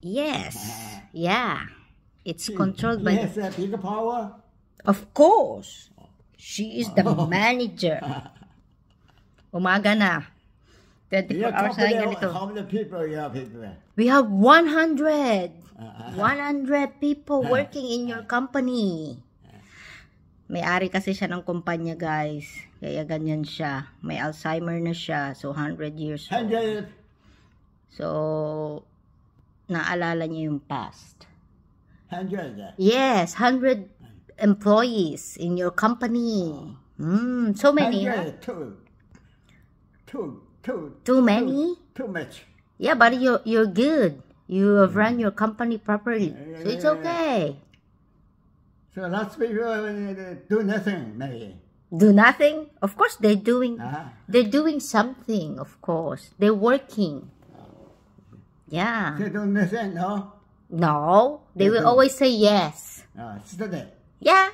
Yes. Yeah. It's controlled by... Yes, bigger power. Of course. She is the manager. Umaga na. 24 Your hours na company, ganito. how many people you have people? We have 100. 100 people working in your company. May-ari kasi siya ng kumpanya, guys. Kaya ganyan siya. May Alzheimer na siya. So, 100 years old. 100. So, naalala niya yung past. 100. Yes, 100 employees in your company. So many, huh? 100. Too many? Too much. Yeah, but you're good. You have run your company properly. So it's okay. So lots of people do nothing, maybe. Do nothing? Of course they're doing something, of course. They're working. Yeah. They do nothing, no? No, they will always say yes. Study. Yeah.